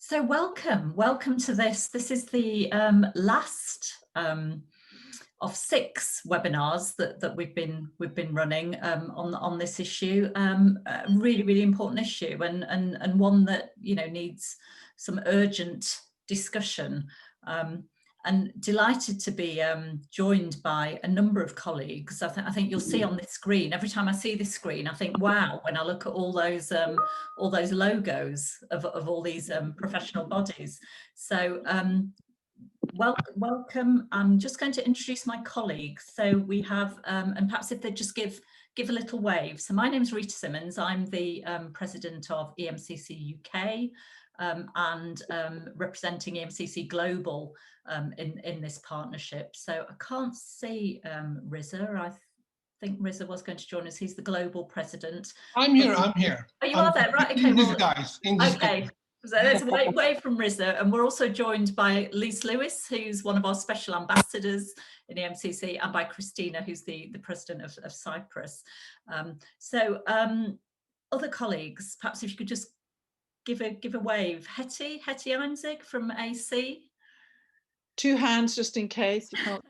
So welcome to this. This is the last of 6 webinars that we've been running on this issue. A really important issue, and one that needs some urgent discussion. And delighted to be joined by a number of colleagues. I think you'll see on this screen, every time I see this screen, I think, wow, when I look at all those logos of all these professional bodies. So welcome. I'm just going to introduce my colleagues. So we have, and perhaps if they just give a little wave. So my name is Rita Simmons. I'm the president of EMCC UK. And representing EMCC Global in this partnership. So I can't see Riza. I think Riza was going to join us. He's the global president. I'm here. Oh, you are there, right? Okay. In disguise. Okay. So there's a wave from Riza, and we're also joined by Lise Lewis, who's one of our special ambassadors in EMCC, and by Christina, who's the president of Cyprus. Other colleagues, perhaps if you could just give a wave. Hetty Einzig from AC. 2 hands just in case you can't.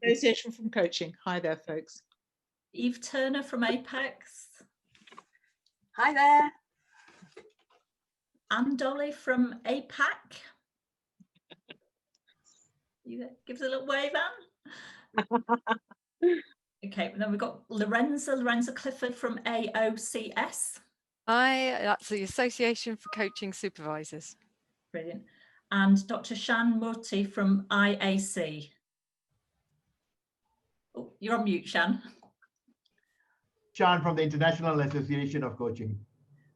Association from Coaching. Hi there, folks. Eve Turner from APECS. Hi there. Anne Dolly from APAC. You give us a little wave, Anne. Okay, and then we've got Lorenza Clifford from AoCS. Hi, that's the Association for Coaching Supervisors. Brilliant. And Dr. Shan Murthy from IAC. Oh, you're on mute, Shan. Shan from the International Association of Coaching.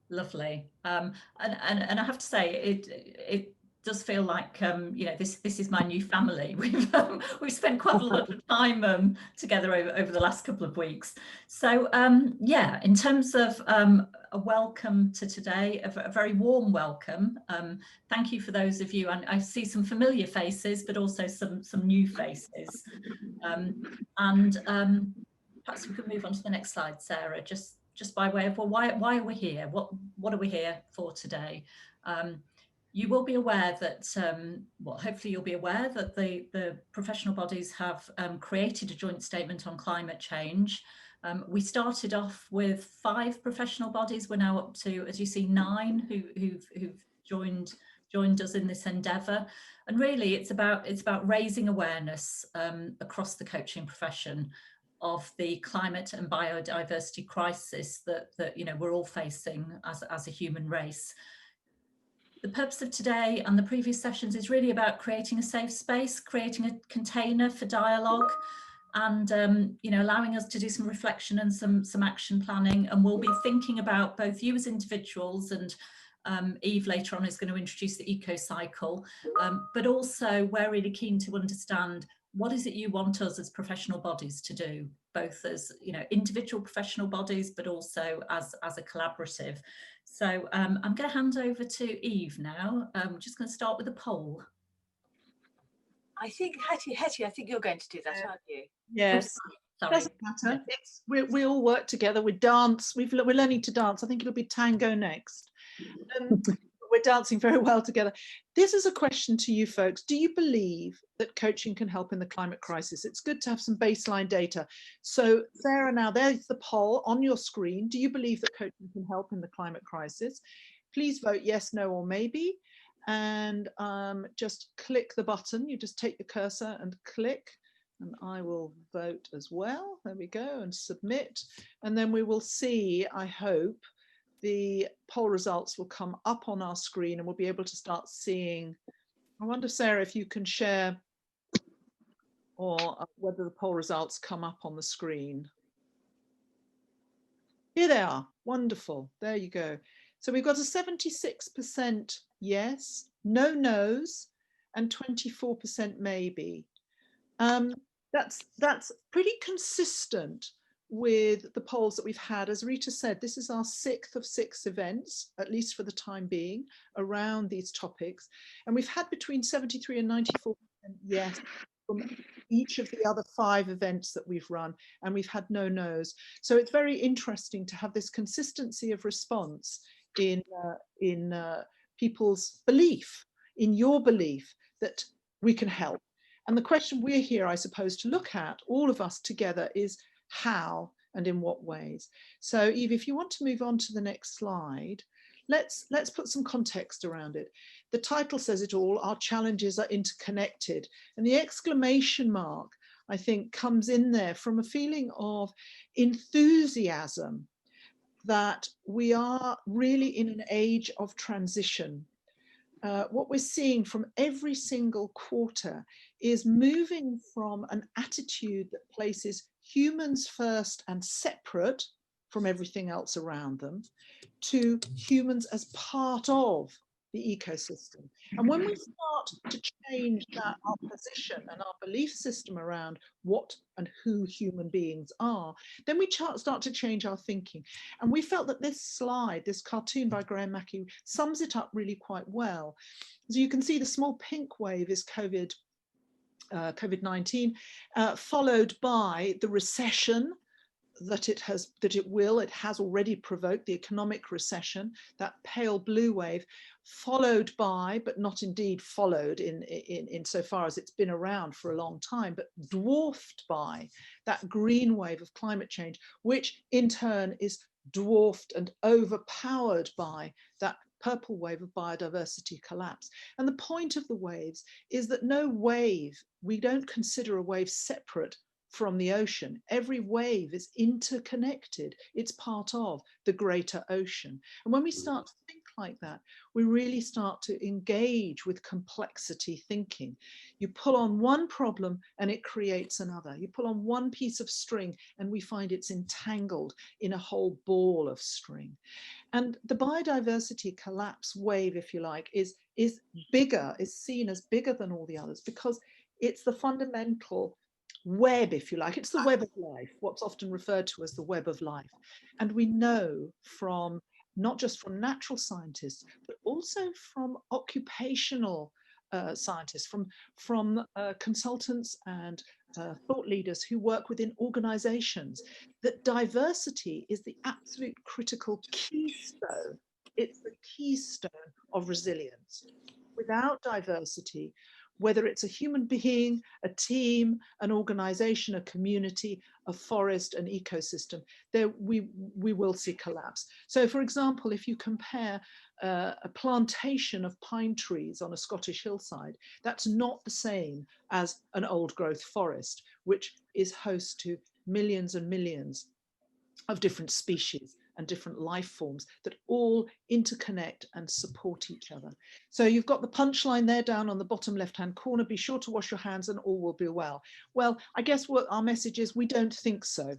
Lovely. And I have to say, it does feel like this is my new family. We've spent quite a lot of time together over the last couple of weeks. So yeah, in terms of a welcome to today, a very warm welcome. Thank you for those of you, and I see some familiar faces, but also some new faces. Perhaps we could move on to the next slide, Sarah, just by way of, well, why are we here? What are we here for today? You will be aware that, well, hopefully you'll be aware that the professional bodies have created a joint statement on climate change. We started off with 5 professional bodies. We're now up to, as you see, 9 who've joined us in this endeavour. And really, it's about raising awareness across the coaching profession of the climate and biodiversity crisis that we're all facing as a human race. The purpose of today and the previous sessions is really about creating a safe space, creating a container for dialogue, and allowing us to do some reflection and some action planning. And we'll be thinking about both you as individuals, and Eve later on is going to introduce the eco cycle, but also we're really keen to understand what is it you want us as professional bodies to do, both as individual professional bodies, but also as a collaborative. So I'm going to hand over to Eve now. I'm just going to start with a poll. I think Hetty, I think you're going to do that, aren't you? Yes. Sorry. Doesn't matter. We all work together. We dance. We're learning to dance. I think it'll be tango next. We're dancing very well together. This is a question to you folks. Do you believe that coaching can help in the climate crisis? It's good to have some baseline data. So Sarah, now there's the poll on your screen. Do you believe that coaching can help in the climate crisis? Please vote yes, no, or maybe. And just click the button. You just take the cursor and click, and I will vote as well. There we go, and submit. And then we will see, I hope, the poll results will come up on our screen, and we'll be able to start seeing. I wonder, Sarah, if you can share, or whether the poll results come up on the screen. Here they are. Wonderful. There you go. So we've got a 76% yes, no no's, and 24% maybe. That's pretty consistent with the polls that we've had. As Rita said, this is our 6th of 6 events, at least for the time being, around these topics. And we've had between 73 and 94% yes from each of the other 5 events that we've run, and we've had no no's. So it's very interesting to have this consistency of response in people's belief, in your belief that we can help. And the question we're here, I suppose, to look at, all of us together, is how and in what ways. So Eve, if you want to move on to the next slide, let's put some context around it. The title says it all: our challenges are interconnected. And the exclamation mark, I think, comes in there from a feeling of enthusiasm that we are really in an age of transition. What we're seeing from every single quarter is moving from an attitude that places humans first and separate from everything else around them, to humans as part of the ecosystem. And when we start to change that, our position and our belief system around what and who human beings are, then we start to change our thinking. And we felt that this slide, this cartoon by Graham Mackey, sums it up really quite well. As you can see, the small pink wave is COVID-19, followed by the recession that it has already provoked, the economic recession, that pale blue wave, followed by, but not indeed followed in so far as it's been around for a long time, but dwarfed by that green wave of climate change, which in turn is dwarfed and overpowered by that purple wave of biodiversity collapse. And the point of the waves is that no wave, we don't consider a wave separate from the ocean. Every wave is interconnected. It's part of the greater ocean. And when we start to think like that, we really start to engage with complexity thinking. You pull on one problem and it creates another. You pull on one piece of string and we find it's entangled in a whole ball of string. And the biodiversity collapse wave, if you like, is bigger, is seen as bigger than all the others, because it's the fundamental web, if you like. It's the web of life, what's often referred to as the web of life. And we know from, not just from natural scientists, but also from occupational scientists, from consultants and thought leaders who work within organizations, that diversity is the absolute critical keystone. It's the keystone of resilience. Without diversity, whether it's a human being, a team, an organization, a community, a forest, an ecosystem, there we will see collapse. So for example, if you compare a plantation of pine trees on a Scottish hillside, that's not the same as an old growth forest, which is host to millions and millions of different species and different life forms that all interconnect and support each other. So you've got the punchline there down on the bottom left-hand corner: be sure to wash your hands and all will be well. Well, I guess what our message is, we don't think so.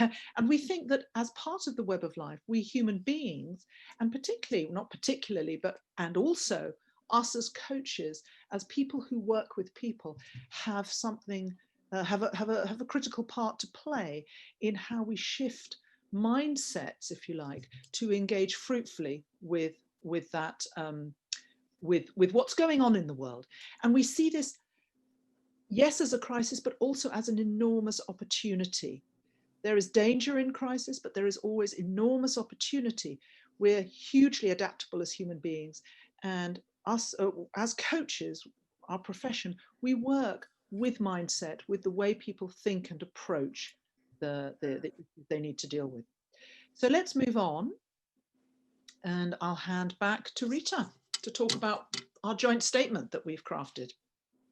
And we think that as part of the web of life, we human beings, and particularly, not particularly, but and also us as coaches, as people who work with people, have something, have a critical part to play in how we shift mindsets, if you like, to engage fruitfully with that, with what's going on in the world. And we see this, yes, as a crisis, but also as an enormous opportunity. There is danger in crisis, but there is always enormous opportunity. We're hugely adaptable as human beings, and us as coaches, our profession, we work with mindset, with the way people think and approach the issues they need to deal with. So let's move on, and I'll hand back to Rita to talk about our joint statement that we've crafted.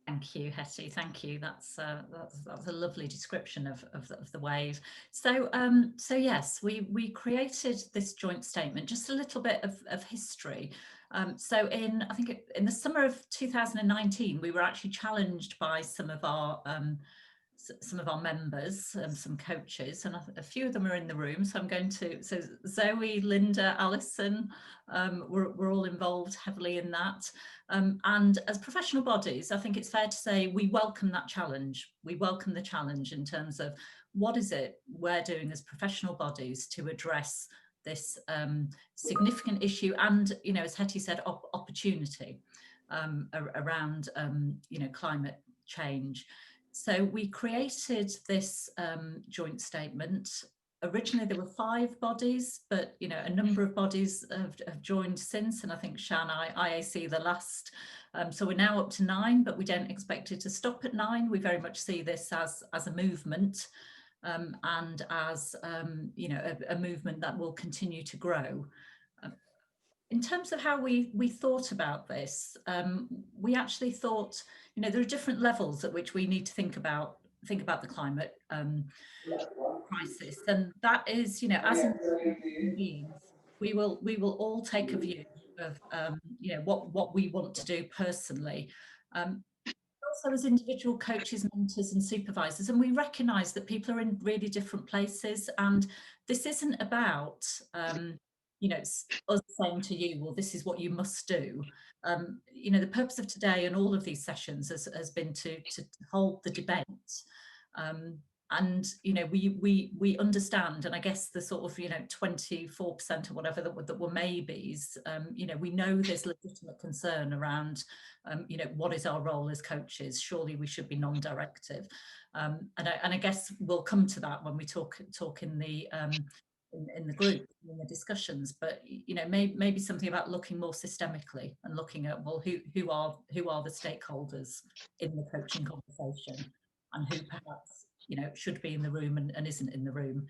Thank you, Hetty. Thank you. That's a lovely description of the wave. So yes, we created this joint statement. Just a little bit of history. So I think in the summer of 2019, we were actually challenged by some of our members, some coaches, and a few of them are in the room. So I'm going to, so Zoe, Linda, Alison, we're all involved heavily in that. And as professional bodies, I think it's fair to say we welcome that challenge. We welcome the challenge in terms of what is it we're doing as professional bodies to address this significant issue and, you know, as Hetty said, opportunity around, you know, climate change. So we created this joint statement originally there were 5 bodies, but a number of bodies have joined since, and I think Shan IAC the last. So we're now up to 9, but we don't expect it to stop at 9. We very much see this as a movement, and as a movement that will continue to grow. In terms of how we thought about this, we actually thought, there are different levels at which we need to think about the climate crisis, and that is, as human beings, we will all take a view of what we want to do personally. Also as individual coaches, mentors and supervisors, and we recognise that people are in really different places, and this isn't about us saying to you, well, this is what you must do. The purpose of today and all of these sessions has been to hold the debate, and we understand, and I guess the sort of 24% or whatever that were maybes, we know there's legitimate concern around what is our role as coaches. Surely we should be non-directive, and I guess we'll come to that when we talk in the group, in the discussions, but maybe something about looking more systemically and looking at, well, who are the stakeholders in the coaching conversation, and who perhaps should be in the room and isn't in the room.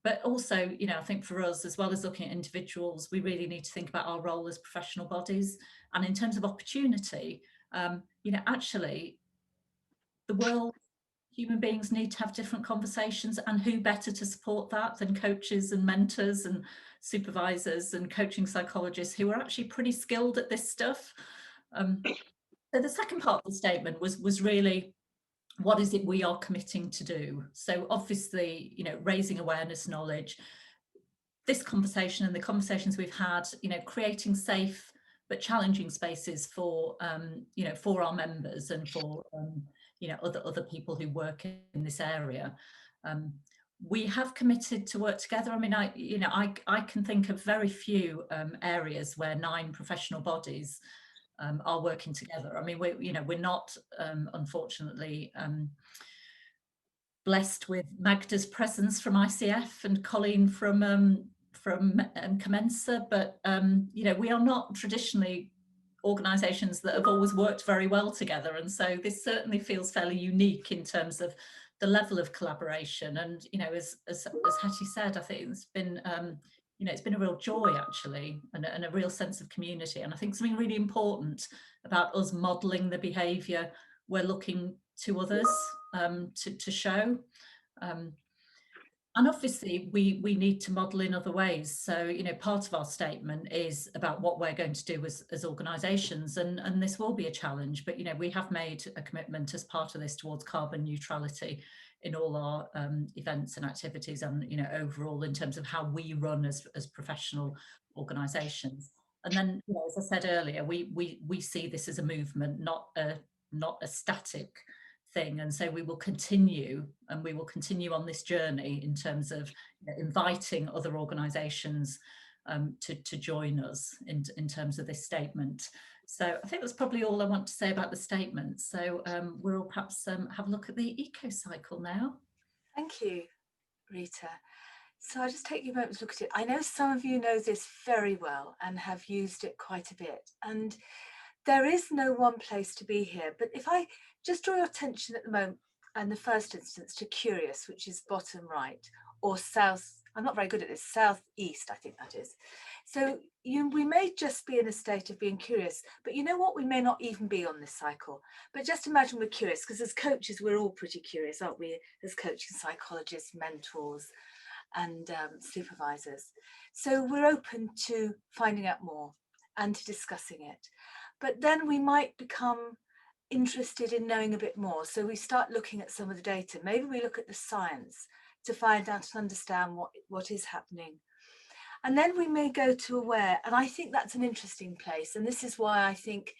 But also, I think for us, as well as looking at individuals, we really need to think about our role as professional bodies. And in terms of opportunity, actually, the world, human beings need to have different conversations, and who better to support that than coaches and mentors and supervisors and coaching psychologists who are actually pretty skilled at this stuff. So the second part of the statement was really, what is it we are committing to do? So obviously, raising awareness, knowledge, this conversation and the conversations we've had, creating safe but challenging spaces for for our members and for other people who work in this area. We have committed to work together. I mean, I can think of very few areas where 9 professional bodies are working together. I mean, we're not unfortunately blessed with Magda's presence from ICF and Colleen from COMENSA, but we are not traditionally organisations that have always worked very well together, and so this certainly feels fairly unique in terms of the level of collaboration. And as Hetty said, I think it's been it's been a real joy actually, and a real sense of community. And I think something really important about us modelling the behaviour we're looking to others to show. And obviously we need to model in other ways. So, part of our statement is about what we're going to do as organisations, and this will be a challenge, but, we have made a commitment as part of this towards carbon neutrality in all our events and activities, and, overall in terms of how we run as professional organisations. And then, as I said earlier, we see this as a movement, not a static thing, and so we will continue on this journey in terms of inviting other organisations to join us in terms of this statement. So I think that's probably all I want to say about the statement. So we'll perhaps have a look at the eco cycle now. Thank you, Rita. So I'll just take you a moment to look at it. I know some of you know this very well and have used it quite a bit, and there is no one place to be here, but if I just draw your attention at the moment, in the first instance, to curious, which is bottom right, or south, I'm not very good at this, southeast, I think that is. So we may just be in a state of being curious, but you know what, we may not even be on this cycle. But just imagine we're curious, because as coaches, we're all pretty curious, aren't we? As coaching psychologists, mentors, and supervisors. So we're open to finding out more and to discussing it. But then we might become interested in knowing a bit more. So we start looking at some of the data. Maybe we look at the science to find out and understand what is happening. And then we may go to aware. And I think that's an interesting place. And this is why I think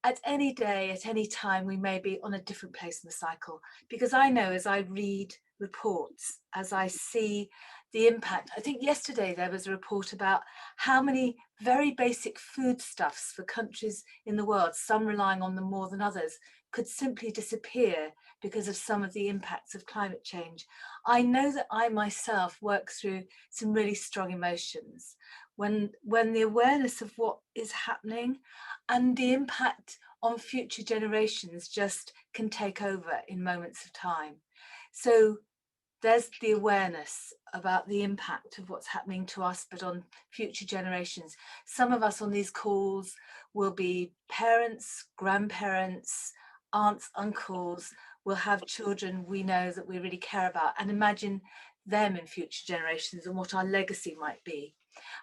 at any day, at any time, we may be on a different place in the cycle. Because I know as I read reports, as I see the impact, I think yesterday there was a report about how many very basic foodstuffs for countries in the world, some relying on them more than others, could simply disappear because of some of the impacts of climate change. I know that I myself work through some really strong emotions when the awareness of what is happening and the impact on future generations just can take over in moments of time. So there's the awareness about the impact of what's happening to us, but on future generations. Some of us on these calls will be parents, grandparents, aunts, uncles, will have children we know that we really care about, and imagine them in future generations and what our legacy might be.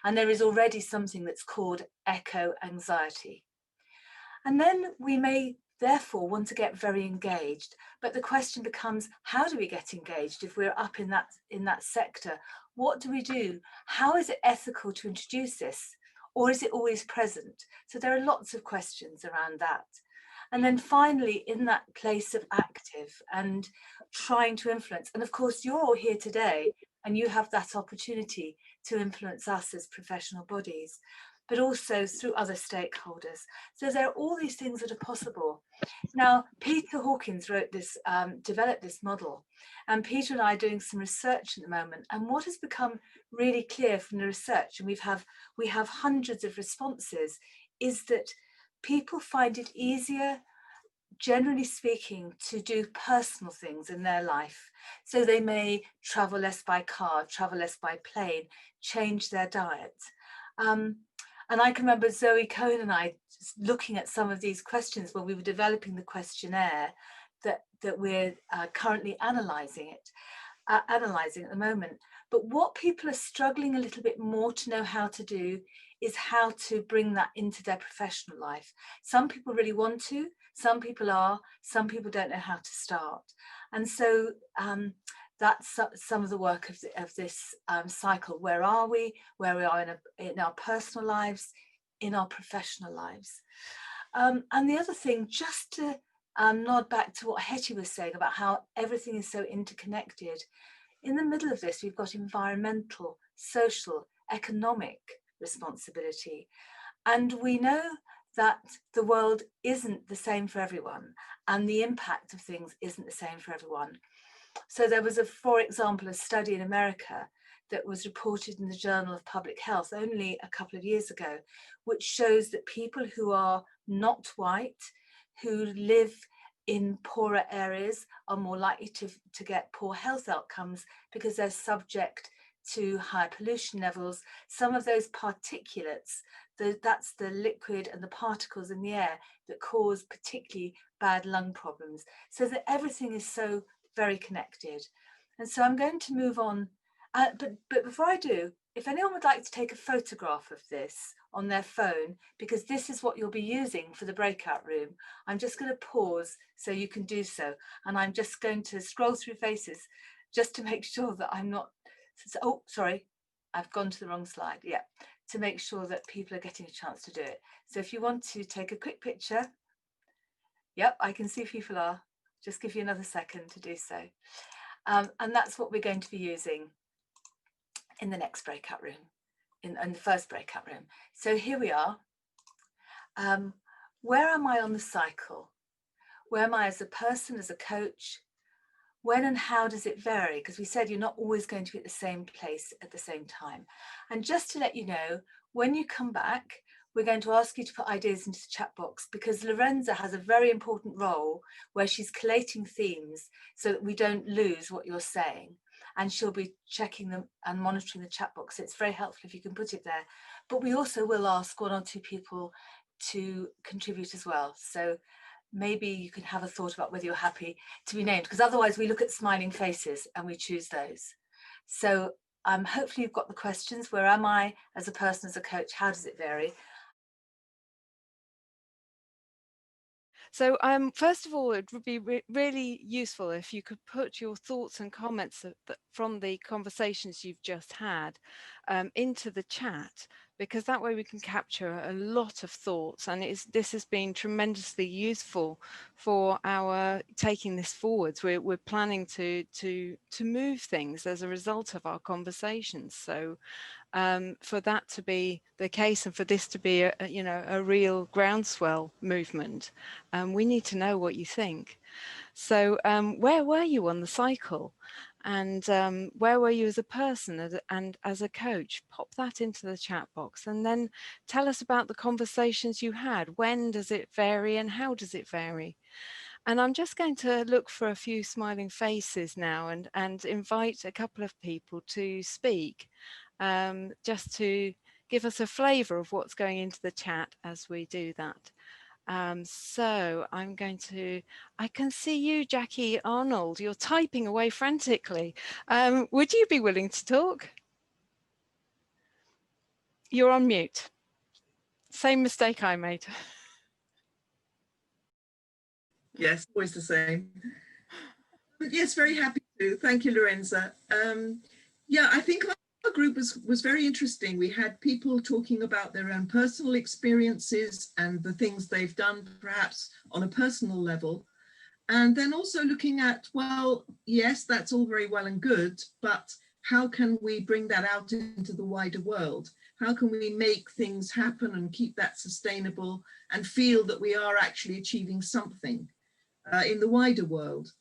And there is already something that's called eco-anxiety. And then we may therefore want to get very engaged, but the question becomes, how do we get engaged if we're up in that sector? What do we do? How is it ethical to introduce this, or is it always present? So there are lots of questions around that. And then finally, in that place of active and trying to influence, and of course you're all here today and you have that opportunity to influence us as professional bodies, but also through other stakeholders. So there are all these things that are possible. Now, Peter Hawkins wrote this, developed this model, and Peter and I are doing some research at the moment. And what has become really clear from the research, and we have hundreds of responses, is that people find it easier, generally speaking, to do personal things in their life. So they may travel less by car, travel less by plane, change their diet. And I can remember Zoë Cohen and I looking at some of these questions when we were developing the questionnaire that we're currently analysing at the moment. But what people are struggling a little bit more to know how to do is how to bring that into their professional life. Some people really want to, some people are, some people don't know how to start. And so that's some of the work of this cycle. Where are we? Where we are in our personal lives, in our professional lives. And the other thing, just to nod back to what Hetty was saying about how everything is so interconnected, in the middle of this, we've got environmental, social, economic responsibility. And we know that the world isn't the same for everyone, and the impact of things isn't the same for everyone. So there was, for example, a study in America that was reported in the Journal of Public Health only a couple of years ago, which shows that people who are not white, who live in poorer areas, are more likely to get poor health outcomes because they're subject to high pollution levels. Some of those particulates, that's the liquid and the particles in the air that cause particularly bad lung problems. So that everything is so very connected. And so I'm going to move on, but before I do, if anyone would like to take a photograph of this on their phone, because this is what you'll be using for the breakout room, I'm just going to pause so you can do so. And I'm just going to scroll through faces just to make sure that I'm not, oh, sorry, I've gone to the wrong slide. Yeah, to make sure that people are getting a chance to do it. So if you want to take a quick picture, yep, I can see people are. Just give you another second to do so. And that's what we're going to be using in the next breakout room, in the first breakout room. So here we are. Where am I on the cycle? Where am I as a person, as a coach? When and how does it vary? Because we said you're not always going to be at the same place at the same time. And just to let you know, when you come back, we're going to ask you to put ideas into the chat box, because Lorenza has a very important role where she's collating themes so that we don't lose what you're saying. And she'll be checking them and monitoring the chat box. It's very helpful if you can put it there. But we also will ask one or two people to contribute as well. So maybe you can have a thought about whether you're happy to be named, because otherwise we look at smiling faces and we choose those. So hopefully you've got the questions. Where am I as a person, as a coach? How does it vary? So first of all, it would be really useful if you could put your thoughts and comments from the conversations you've just had into the chat, because that way we can capture a lot of thoughts, and this has been tremendously useful for our taking this forwards. We're planning to move things as a result of our conversations. So for that to be the case and for this to be a real groundswell movement, we need to know what you think. So where were you on the cycle, and where were you as a person and as a coach? Pop that into the chat box, and then tell us about the conversations you had. When does it vary and how does it vary? And I'm just going to look for a few smiling faces now and invite a couple of people to speak, just to give us a flavour of what's going into the chat as we do that. So I'm going to, I can see you, Jackie Arnold, you're typing away frantically. Would you be willing to talk? You're on mute. Same mistake I made. Yes, always the same. But yes, very happy to. Thank you, Lorenza. Yeah, I think our group was very interesting. We had people talking about their own personal experiences and the things they've done, perhaps on a personal level. And then also looking at, well, yes, that's all very well and good, but how can we bring that out into the wider world? How can we make things happen and keep that sustainable and feel that we are actually achieving something in the wider world?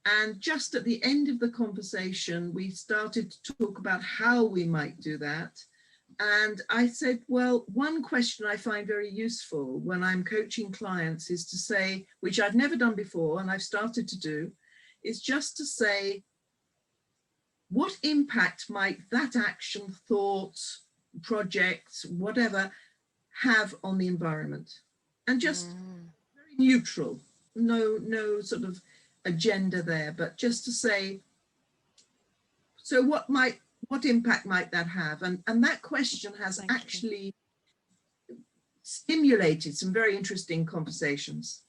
And just at the end of the conversation, we started to talk about how we might do that. And I said, well, one question I find very useful when I'm coaching clients is to say, which I've never done before and I've started to do, is just to say, what impact might that action, thought, project, whatever, have on the environment? And just very neutral, no sort of agenda there, but just to say, so what impact might that have? And that question has actually stimulated some very interesting conversations.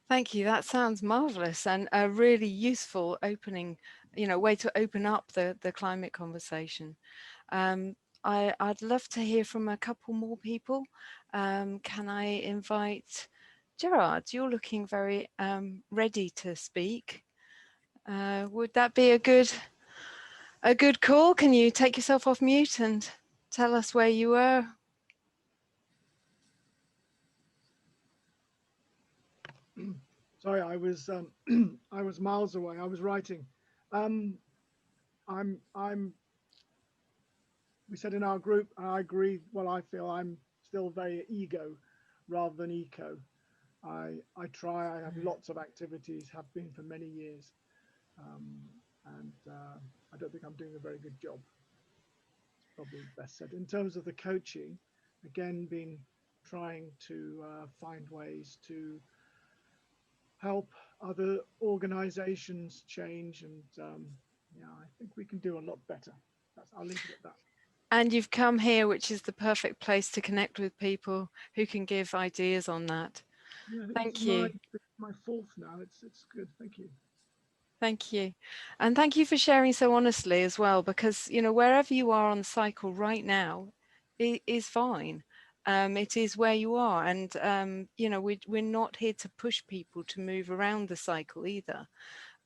Thank you. That sounds marvelous and a really useful opening, way to open up the climate conversation. I'd love to hear from a couple more people. Can I invite Gerard? You're looking very ready to speak. Would that be a good call? Can you take yourself off mute and tell us where you were? Sorry, I was I was miles away. I was writing. We said in our group, I agree. Well, I feel I'm still very ego rather than eco. I try. I have lots of activities, have been for many years, and I don't think I'm doing a very good job. Probably best said. In terms of the coaching, again, been trying to find ways to help other organizations change, and yeah, I think we can do a lot better. I'll leave it at that. And you've come here, which is the perfect place to connect with people who can give ideas on that. Yeah, thank you. My fourth now. It's good. Thank you. Thank you. And thank you for sharing so honestly as well, because, wherever you are on the cycle right now, it is fine. It is where you are. And, we're not here to push people to move around the cycle either.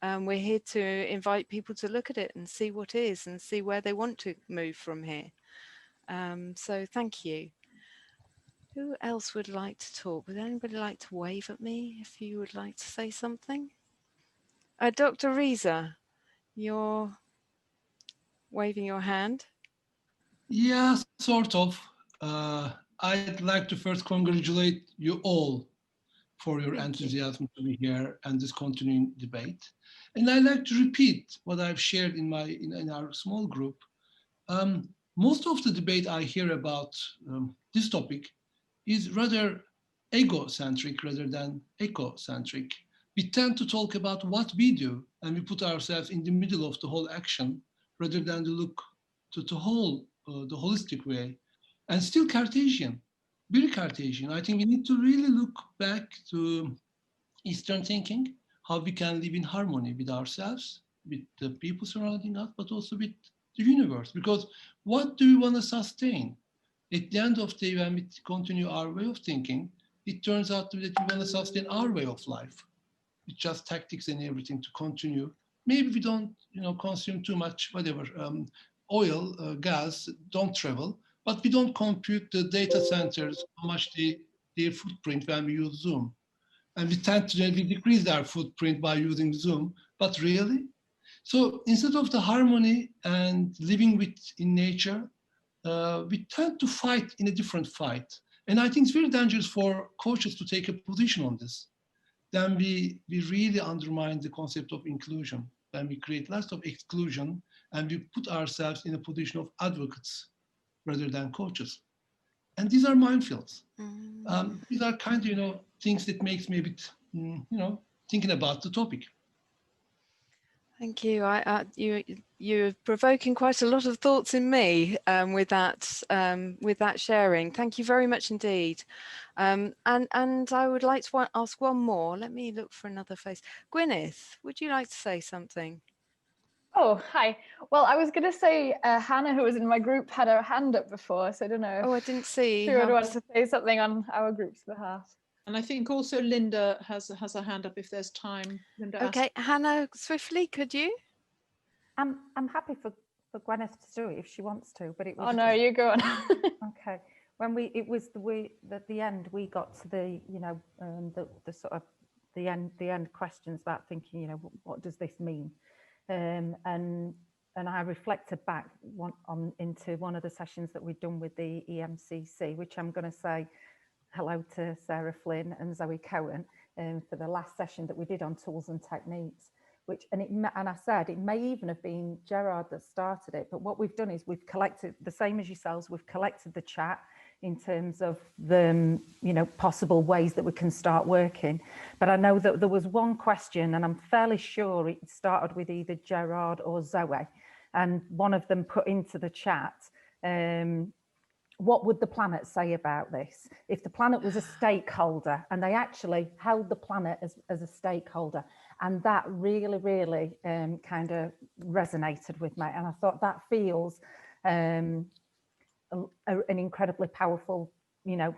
We're here to invite people to look at it and see what is and see where they want to move from here. So thank you. Who else would like to talk? Would anybody like to wave at me if you would like to say something? Dr. Reza, you're waving your hand. Yeah, sort of. I'd like to first congratulate you all for your enthusiasm to be here and this continuing debate. And I'd like to repeat what I've shared in our small group. Most of the debate I hear about this topic is rather egocentric rather than eco-centric. We tend to talk about what we do, and we put ourselves in the middle of the whole action rather than to look to the holistic way. And still Cartesian, very Cartesian. I think we need to really look back to Eastern thinking, how we can live in harmony with ourselves, with the people surrounding us, but also with the universe. Because what do we want to sustain? At the end of the day, when we continue our way of thinking, it turns out that we want to sustain our way of life. It's just tactics and everything to continue. Maybe we don't, consume too much, whatever, oil, gas don't travel, but we don't compute the data centers, how much their footprint when we use Zoom. And we tend to we decrease our footprint by using Zoom, but really? So instead of the harmony and living with in nature, we tend to fight in a different fight. And I think it's very dangerous for coaches to take a position on this. Then we really undermine the concept of inclusion. Then we create lots of exclusion and we put ourselves in a position of advocates rather than coaches. And these are minefields. These are kind of, things that makes me a bit, thinking about the topic. Thank you. You're provoking quite a lot of thoughts in me with that sharing. Thank you very much indeed. And I would like to ask one more. Let me look for another face. Gwyneth, would you like to say something? Oh, hi. Well, I was going to say Hannah, who was in my group, had her hand up before, so I don't know. Oh, I didn't see. She would want to say something on our group's behalf. And I think also Linda has a hand up if there's time. Linda Okay, Hannah, swiftly, could you? I'm happy for Gwyneth to do it if she wants to, but it was. Oh no, you go on. Okay. When at the end we got to the the sort of the end questions about thinking, what does this mean, and I reflected back into one of the sessions that we'd done with the EMCC, which I'm going to say hello to Sarah Flynn and Zoë Cohen for the last session that we did on tools and techniques, and I said it may even have been Gerard that started it, but what we've done is we've collected, the same as yourselves, we've collected the chat in terms of the possible ways that we can start working. But I know that there was one question, and I'm fairly sure it started with either Gerard or Zoe, and one of them put into the chat, what would the planet say about this? If the planet was a stakeholder, and they actually held the planet as a stakeholder. And that really, really kind of resonated with me. And I thought that feels an incredibly powerful,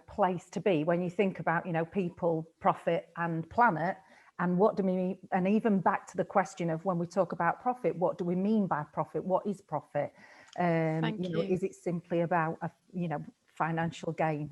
place to be when you think about, people, profit and planet. And what do we mean? And even back to the question of when we talk about profit, what do we mean by profit? What is profit? Is it simply about financial gain?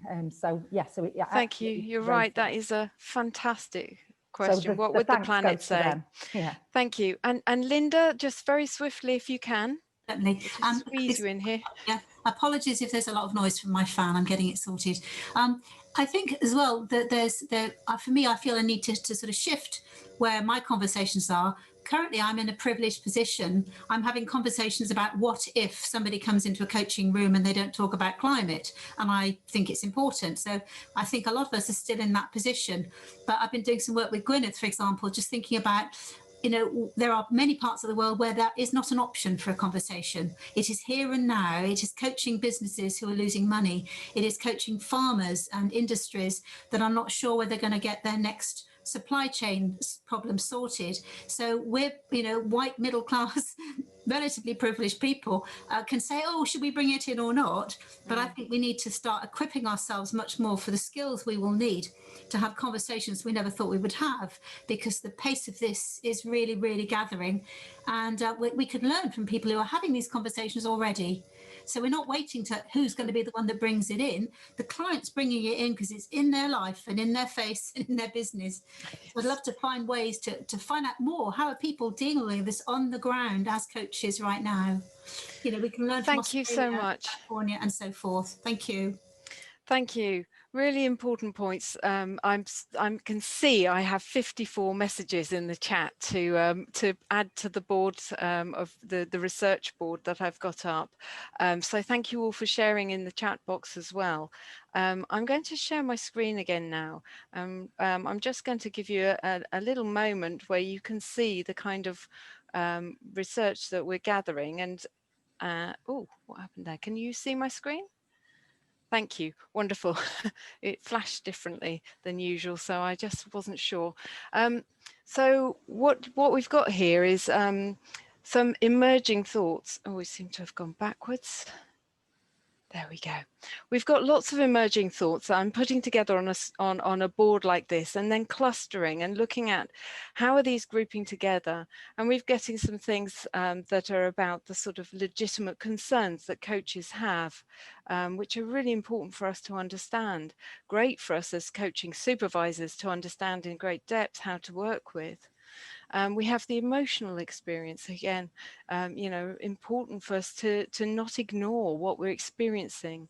Thank you. You're right. That is a fantastic question. What would the planet say? Yeah. Thank you. And Linda, just very swiftly, if you can. Certainly. Squeeze you in here. Yeah. Apologies if there's a lot of noise from my fan. I'm getting it sorted. I think as well that for me, I feel a need to sort of shift where my conversations are. Currently, I'm in a privileged position. I'm having conversations about what if somebody comes into a coaching room and they don't talk about climate, and I think it's important. So I think a lot of us are still in that position. But I've been doing some work with Gwyneth, for example, just thinking about, there are many parts of the world where that is not an option for a conversation. It is here and now. It is coaching businesses who are losing money. It is coaching farmers and industries that are not sure where they're going to get their next supply chain problem sorted. So we're, white middle class, relatively privileged people can say, oh, should we bring it in or not? But I think we need to start equipping ourselves much more for the skills we will need to have conversations we never thought we would have, because the pace of this is really, really gathering. And we could learn from people who are having these conversations already. So we're not waiting to who's going to be the one that brings it in. The client's bringing it in because it's in their life and in their face and in their business. So I'd love to find ways to find out more. How are people dealing with this on the ground as coaches right now? We can learn from Australia, so much, California and so forth. Thank you. Thank you. Really important points. I can see I have 54 messages in the chat to add to the board of the research board that I've got up. So thank you all for sharing in the chat box as well. I'm going to share my screen again now. I'm just going to give you a little moment where you can see the kind of research that we're gathering. And oh, what happened there? Can you see my screen? Thank you. Wonderful. It flashed differently than usual, so I just wasn't sure. So what we've got here is some emerging thoughts. Oh, we seem to have gone backwards. There we go. We've got lots of emerging thoughts that I'm putting together on a board like this, and then clustering and looking at how are these grouping together. And we're getting some things that are about the sort of legitimate concerns that coaches have, which are really important for us to understand. Great for us as coaching supervisors to understand in great depth how to work with. We have the emotional experience again, you know, important for us to not ignore what we're experiencing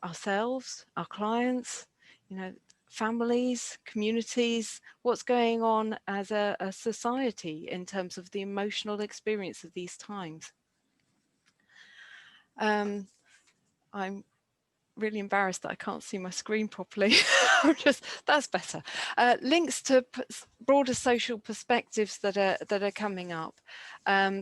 ourselves, our clients, you know, families, communities, what's going on as a society in terms of the emotional experience of these times. I'm really embarrassed that I can't see my screen properly. That's better. Links to broader social perspectives that are coming up.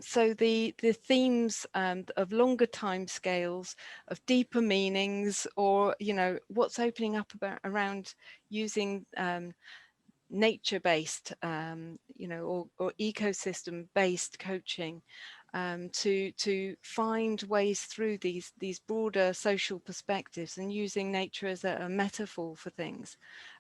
So the themes of longer time scales, of deeper meanings, or you know what's opening up around using nature-based, you know, or ecosystem-based coaching. To find ways through these broader social perspectives and using nature as a metaphor for things.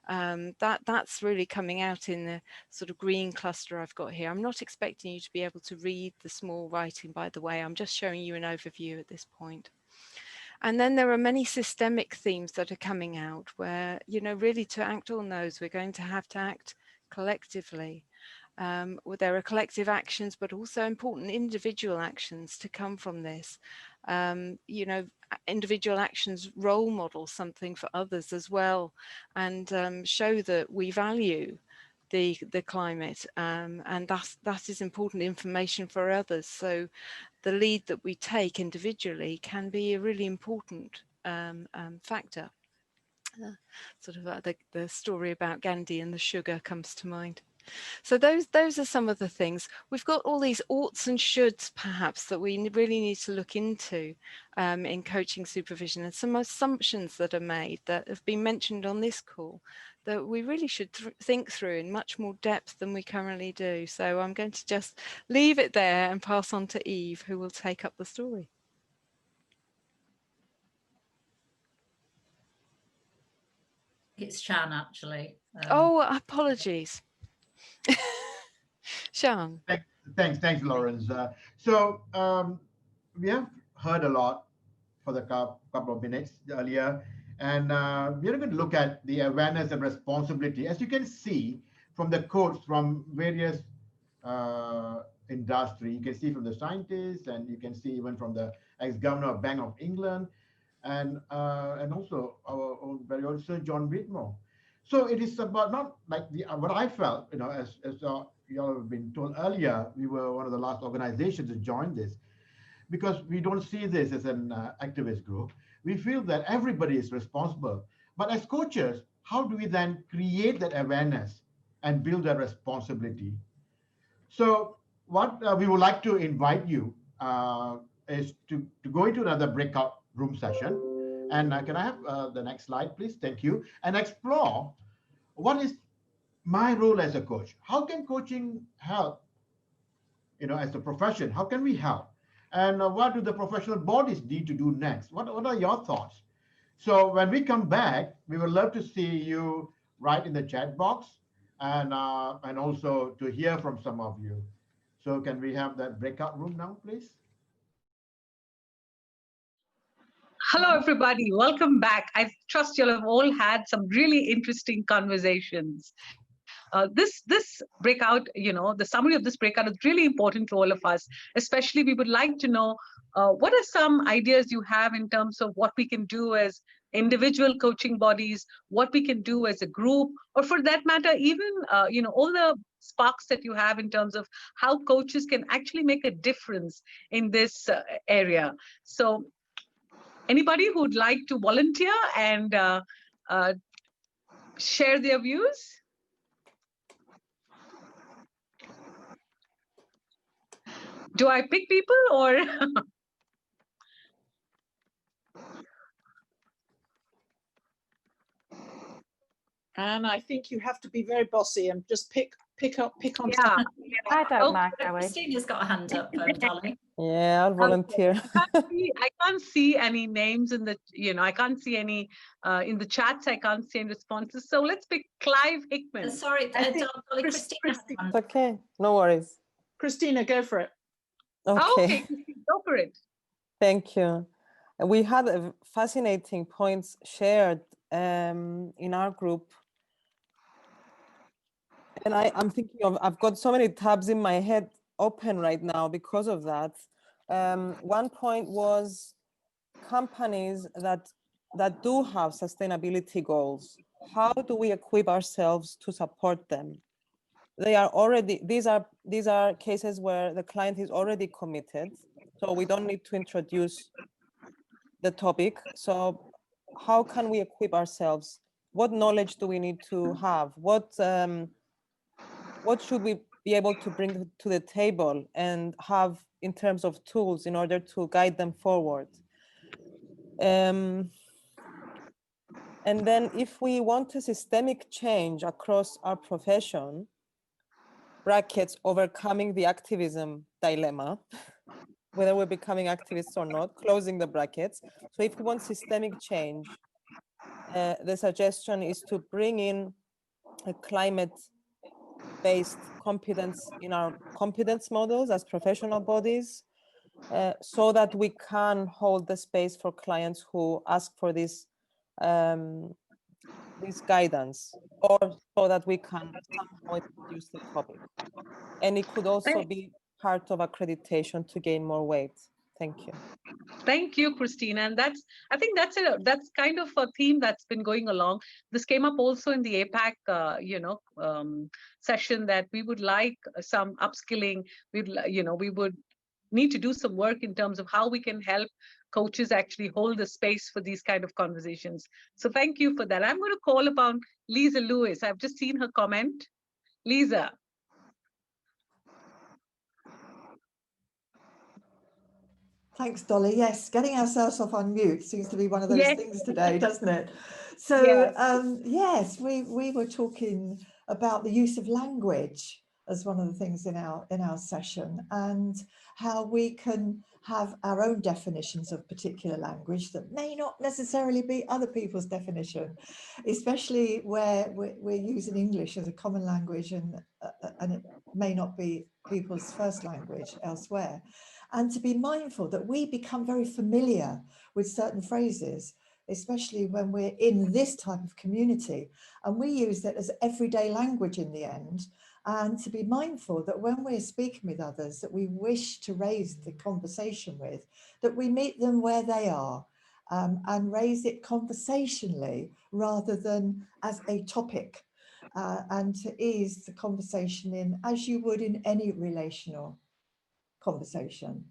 That's really coming out in the sort of green cluster I've got here. I'm not expecting you to be able to read the small writing, by the way. I'm just showing you an overview at this point. And then there are many systemic themes that are coming out where, you know, really to act on those, we're going to have to act collectively. There are collective actions, but also important individual actions to come from this. You know, individual actions role model something for others as well, and show that we value the climate, and that is important information for others. So the lead that we take individually can be a really important factor. Sort of the story about Gandhi and the sugar comes to mind. So those are some of the things. We've got all these oughts and shoulds perhaps that we really need to look into in coaching supervision, and some assumptions that are made that have been mentioned on this call that we really should think through in much more depth than we currently do. So I'm going to just leave it there and pass on to Eve, who will take up the story. It's Shan, actually. Oh, apologies. Shan. Thanks, Lawrence. We have heard a lot for the couple of minutes earlier, and we're going to look at the awareness and responsibility. As you can see from the quotes from various industry, you can see from the scientists, and you can see even from the ex-governor of Bank of England, and also our own very own Sir John Whybrow. So it is about not like what I felt, you know, as you all have been told earlier, we were one of the last organizations to join this, because we don't see this as an activist group. We feel that everybody is responsible. But as coaches, how do we then create that awareness and build that responsibility? So what we would like to invite you is to go into another breakout room session. And can I have the next slide, please? Thank you. And explore what is my role as a coach. How can coaching help, you know, as a profession? How can we help? And what do the professional bodies need to do next? What are your thoughts? So when we come back, we would love to see you write in the chat box, and also to hear from some of you. So can we have that breakout room now, please? Hello, everybody. Welcome back. I trust you'll have all had some really interesting conversations. This breakout, you know, the summary of this breakout is really important to all of us. Especially, we would like to know what are some ideas you have in terms of what we can do as individual coaching bodies, what we can do as a group, or for that matter, even, you know, all the sparks that you have in terms of how coaches can actually make a difference in this area. So anybody who'd like to volunteer and share their views? Do I pick people or? And I think you have to be very bossy and just pick on. Yeah. I don't mind, Zoe. Christina's got a hand up, darling. Yeah, I'll volunteer. Okay. I can't see any names in the, I can't see any in the chats. I can't see any responses. So let's pick Clive Hickman. Sorry, Dolly, Christina. Okay, no worries. Christina, go for it. Okay. Oh, okay, go for it. Thank you. We had fascinating points shared in our group. And I'm thinking of, I've got so many tabs in my head open right now because of that. One point was companies that do have sustainability goals. How do we equip ourselves to support them? They are already, these are cases where the client is already committed, so we don't need to introduce the topic. So how can we equip ourselves? What knowledge do we need to have? What should we be able to bring to the table and have in terms of tools in order to guide them forward? And then if we want a systemic change across our profession, brackets, overcoming the activism dilemma, whether we're becoming activists or not, closing the brackets. So if we want systemic change, the suggestion is to bring in a climate-based competence in our competence models as professional bodies, so that we can hold the space for clients who ask for this guidance, or so that we can somehow introduce the topic. And it could also be part of accreditation to gain more weight. Thank you. Thank you, Christina. And I think that's kind of a theme that's been going along. This came up also in the APAC, session, that we would like some upskilling. We would need to do some work in terms of how we can help coaches actually hold the space for these kind of conversations. So thank you for that. I'm going to call upon Lisa Lewis. I've just seen her comment. Lisa. Thanks, Dolly. Yes, getting ourselves off on mute seems to be one of those things today, doesn't it? So yes, we were talking about the use of language as one of the things in our session, and how we can have our own definitions of particular language that may not necessarily be other people's definition, especially where we're using English as a common language, and it may not be people's first language elsewhere. And to be mindful that we become very familiar with certain phrases, especially when we're in this type of community, and we use that as everyday language in the end. And to be mindful that when we're speaking with others that we wish to raise the conversation with, that we meet them where they are, and raise it conversationally rather than as a topic, and to ease the conversation in as you would in any relational conversation.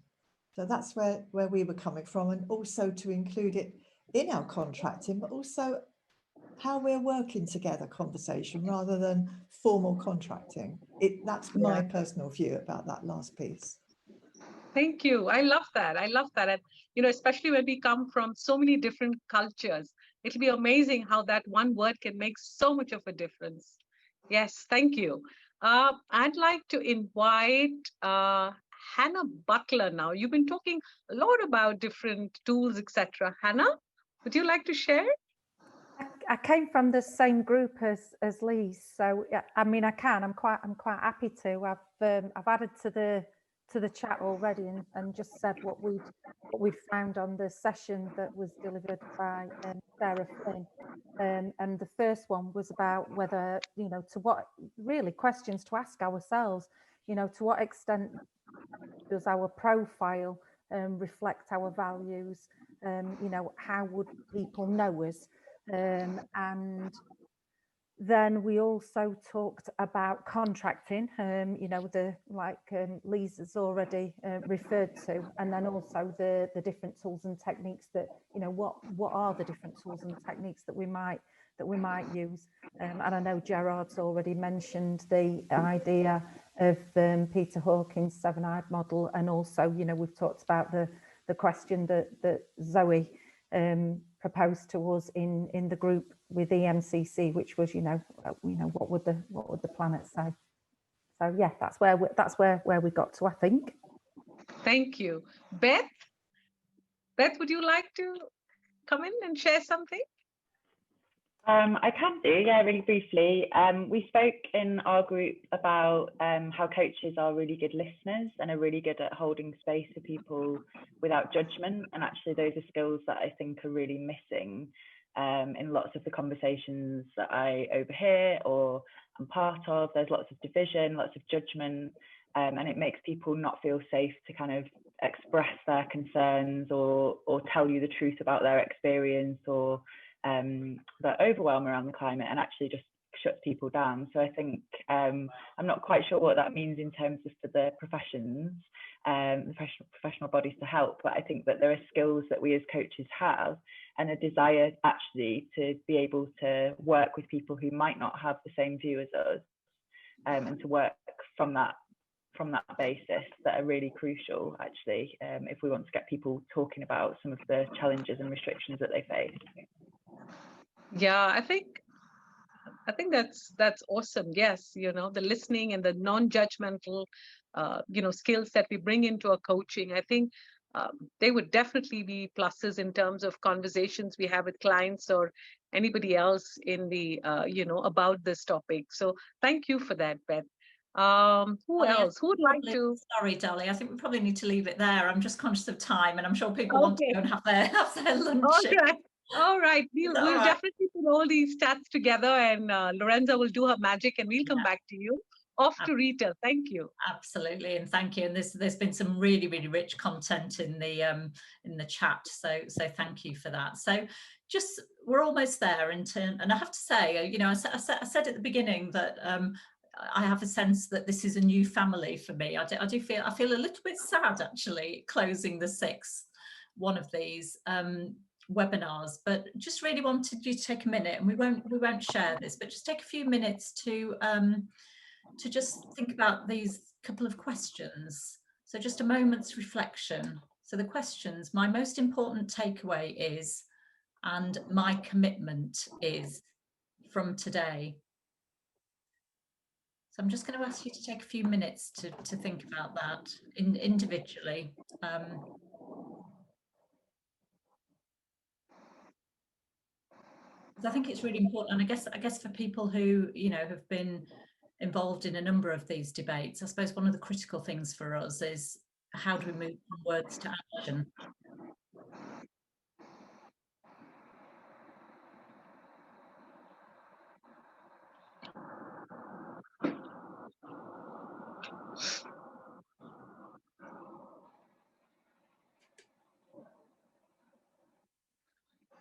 So that's where we were coming from, and also to include it in our contracting, but also how we're working together conversation rather than formal contracting. That's my personal view about that last piece. Thank you. I love that. I love that. And, especially when we come from so many different cultures, it'll be amazing how that one word can make so much of a difference. Yes, thank you. I'd like to invite Hannah Butler now. You've been talking a lot about different tools, etc. Hannah, would you like to share? I came from the same group as Lee, so I mean I'm quite happy to. I've added to the chat already and just said what we'd found on the session that was delivered by Sarah Flynn. And the first one was about whether, to what really questions to ask ourselves, to what extent does our profile reflect our values? How would people know us? And then we also talked about contracting, Lisa's already referred to, and then also the different tools and techniques that, what are the different tools and techniques that we might use. And I know Gerard's already mentioned the idea of Peter Hawkins' 7-eyed model, and also, we've talked about the question that Zoe proposed to us in the group with EMCC, which was, what would the planet say? So yeah, that's where we got to, I think. Thank you. Beth, would you like to come in and share something? I can do, yeah, really briefly. We spoke in our group about how coaches are really good listeners and are really good at holding space for people without judgment. And actually those are skills that I think are really missing in lots of the conversations that I overhear or I'm part of. There's lots of division, lots of judgment, and it makes people not feel safe to kind of express their concerns or tell you the truth about their experience or that overwhelm around the climate, and actually just shuts people down. So I think I'm not quite sure what that means in terms of for the professions, the professional bodies to help, but I think that there are skills that we as coaches have and a desire actually to be able to work with people who might not have the same view as us, and to work from that basis, that are really crucial actually, if we want to get people talking about some of the challenges and restrictions that they face. Yeah, I think that's awesome. Yes, you know, the listening and the non-judgmental skills that we bring into our coaching, I think they would definitely be pluses in terms of conversations we have with clients or anybody else in the about this topic. So thank you for that, Beth. Who else? Who would like to? Sorry, Dolly, I think we probably need to leave it there. I'm just conscious of time, and I'm sure people want to go and have their lunch. Okay. All right. We'll definitely put all these stats together, and Lorenza will do her magic, and we'll come back to you. Off to Rita. Thank you. Absolutely, and thank you. And there's been some really, really rich content in the chat. So thank you for that. So just we're almost there in turn, and I have to say, you know, I said at the beginning that I have a sense that this is a new family for me. I feel a little bit sad actually closing the sixth one of these webinars, but just really wanted you to take a minute, and we won't share this, but just take a few minutes to just think about these couple of questions. So just a moment's reflection. So the questions: my most important takeaway is, and my commitment is from today. So I'm just going to ask you to take a few minutes to think about that individually. I think it's really important, and I guess for people who, you know, have been involved in a number of these debates, I suppose one of the critical things for us is, how do we move from words to action?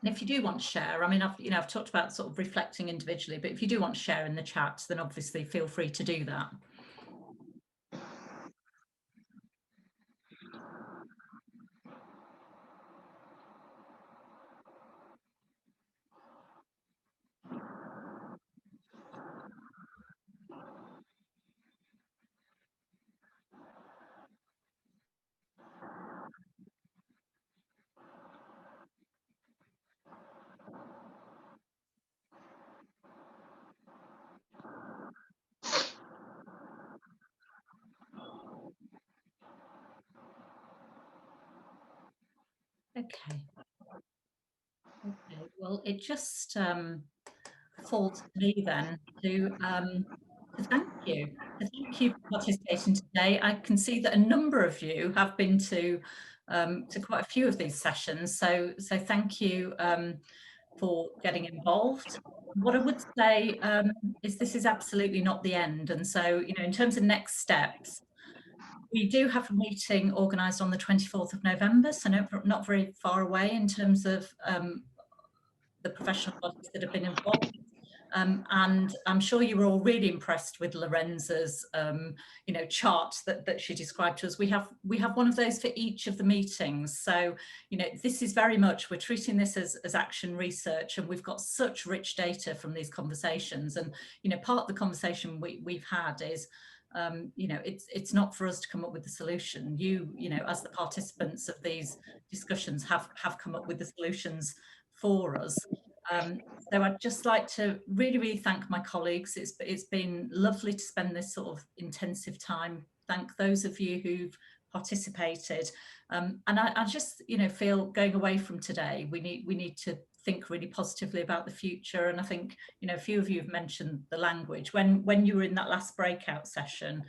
And if you do want to share, I mean, I've talked about sort of reflecting individually, but if you do want to share in the chat, then obviously feel free to do that. Okay. Well, it just falls to me then to thank you. Thank you for participating today. I can see that a number of you have been to quite a few of these sessions, so thank you for getting involved. What I would say is this is absolutely not the end, and so, you know, in terms of next steps, we do have a meeting organised on the 24th of November, so not very far away in terms of the professional bodies that have been involved. And I'm sure you were all really impressed with Lorenza's, you know, chart that she described to us. We have one of those for each of the meetings. So, you know, this is very much, we're treating this as action research, and we've got such rich data from these conversations. And, you know, part of the conversation we've had is, you know, it's not for us to come up with the solution. You know, as the participants of these discussions have come up with the solutions for us. So I'd just like to really thank my colleagues. It's been lovely to spend this sort of intensive time. Thank those of you who've participated. And I just, you know, feel going away from today, we need to think really positively about the future. And I think, you know, a few of you have mentioned the language. When you were in that last breakout session,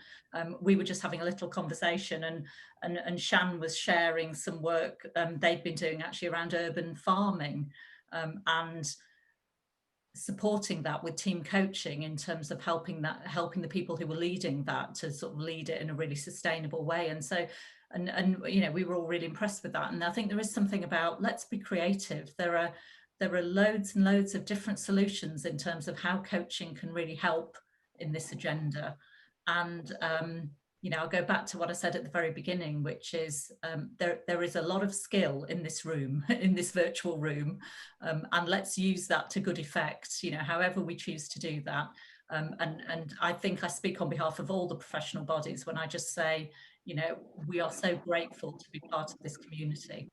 we were just having a little conversation, and Shan was sharing some work they'd been doing actually around urban farming, and supporting that with team coaching in terms of helping the people who were leading that to sort of lead it in a really sustainable way. And so, and you know, we were all really impressed with that. And I think there is something about, let's be creative. There are loads and loads of different solutions in terms of how coaching can really help in this agenda. And you know, I'll go back to what I said at the very beginning, which is there is a lot of skill in this room, in this virtual room, and let's use that to good effect, you know, however we choose to do that. And I think I speak on behalf of all the professional bodies when I just say, you know, we are so grateful to be part of this community.